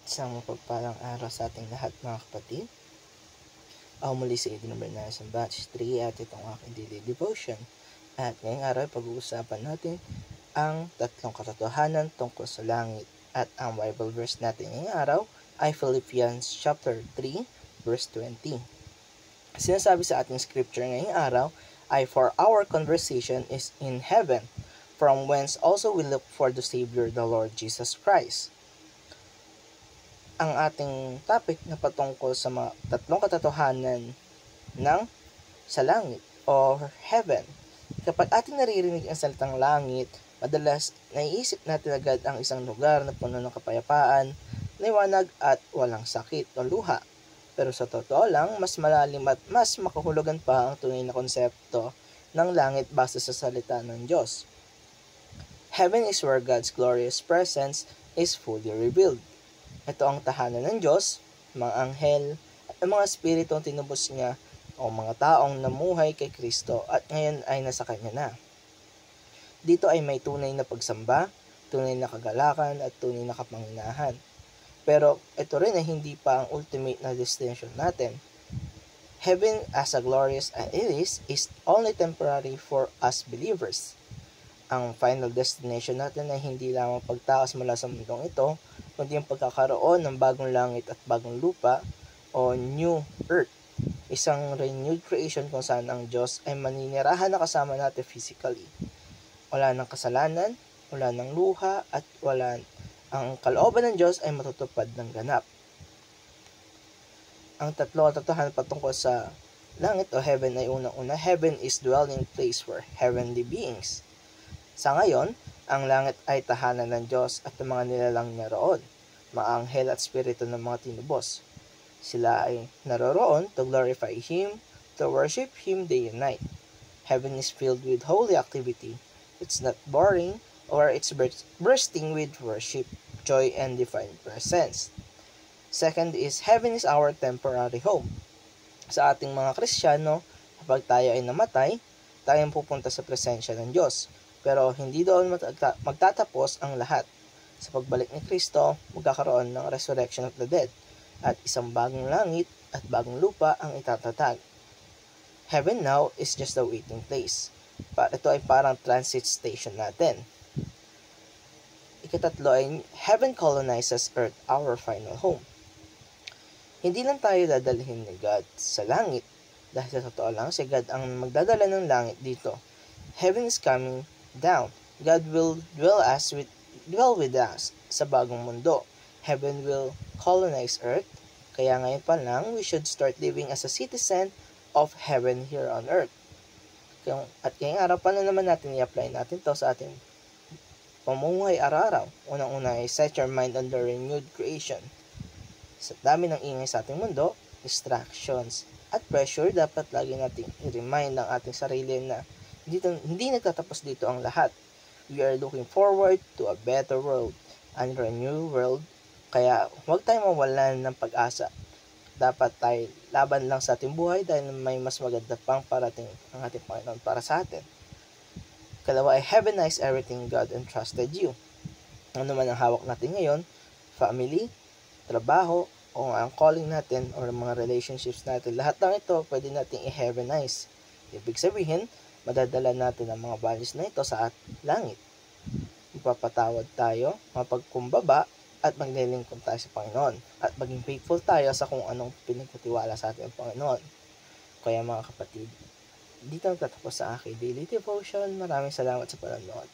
Isang mapagpalang araw sa ating lahat mga kapatid. Ako muli si Edwin Bernal sa Batch 3 at itong aking daily devotion. At ngayong araw pag-uusapan natin ang tatlong katotohanan tungkol sa langit. At ang Bible verse natin ngayong araw ay Philippians chapter 3 verse 20. Sinasabi sa ating scripture ngayong araw ay, "For our conversation is in heaven, from whence also we look for the Savior, the Lord Jesus Christ." Ang ating topic na patungkol sa mga tatlong katotohanan ng sa langit o heaven. Kapag ating naririnig ang salitang langit, madalas naiisip natin agad ang isang lugar na puno ng kapayapaan, liwanag at walang sakit o luha. Pero sa totoo lang, mas malalim at mas makahulugan pa ang tunay na konsepto ng langit base sa salita ng Diyos. Heaven is where God's glorious presence is fully revealed. Ito ang tahanan ng Diyos, mga anghel, at ang mga espiritong tinubos niya o mga taong namuhay kay Kristo at ngayon ay nasa Kanya na. Dito ay may tunay na pagsamba, tunay na kagalakan at tunay na kapanginahan. Pero ito rin ay hindi pa ang ultimate na destination natin. Heaven, as glorious as it is only temporary for us believers. Ang final destination natin ay hindi lamang pagtakas mula sa mundong ito, kundi ang pagkakaroon ng bagong langit at bagong lupa o new earth. Isang renewed creation kung saan ang Diyos ay maninirahan na kasama natin physically. Wala ng kasalanan, wala ng luha, at ang kalooban ng Diyos ay matutupad ng ganap. Ang tatlo katotohanan patungkol sa langit o heaven ay unang-una, heaven is dwelling place for heavenly beings. Sa ngayon, ang langit ay tahanan ng Diyos at ng mga nilalang niya roon, mga anghel at spirito ng mga tinubos. Sila ay naroroon to glorify Him, to worship Him day and night. Heaven is filled with holy activity. It's not boring, or it's bursting with worship, joy, and divine presence. Second is, heaven is our temporary home. Sa ating mga Kristiyano, kapag tayo ay namatay, tayong pupunta sa presensya ng Diyos. Pero hindi doon magtatapos ang lahat. Sa pagbalik ni Kristo, magkakaroon ng resurrection of the dead at isang bagong langit at bagong lupa ang itatatag. Heaven now is just a waiting place. Ito ay parang transit station natin. Ikatatlo ay, heaven colonizes earth, our final home. Hindi lang tayo dadalhin ni God sa langit, dahil sa totoo lang, si God ang magdadala ng langit dito. Heaven is coming down. God will dwell with us sa bagong mundo. Heaven will colonize earth. Kaya ngayon pa lang, we should start living as a citizen of heaven here on earth. At ngayong araw, paano naman natin i-apply natin to sa ating pamumuhay araw-araw? Unang-una ay set your mind on the renewed creation. Sa dami ng ingay sa ating mundo, distractions at pressure, dapat lagi nating i-remind ang ating sarili na hindi nagtatapos dito ang lahat. We are looking forward to a better world, and a new world, kaya huwag tayong mawalan ng pag-asa. Dapat tayo laban lang sa ating buhay dahil may mas maganda pang parating ang ating Panginoon para sa atin. Kalawa ay, heavenize everything God entrusted you. Ano man ang hawak natin ngayon, family, trabaho, o ang calling natin or mga relationships natin, lahat ng ito pwede nating i-heavenize. Ibig sabihin, madadala natin ang mga values na ito sa langit. Ipapatawad tayo, mapagkumbaba, at maglilingkod tayo sa Panginoon. At maging faithful tayo sa kung anong pinagkatiwala sa ating Panginoon. Kaya mga kapatid, dito nagtatapos sa aking daily devotion. Maraming salamat sa panonood.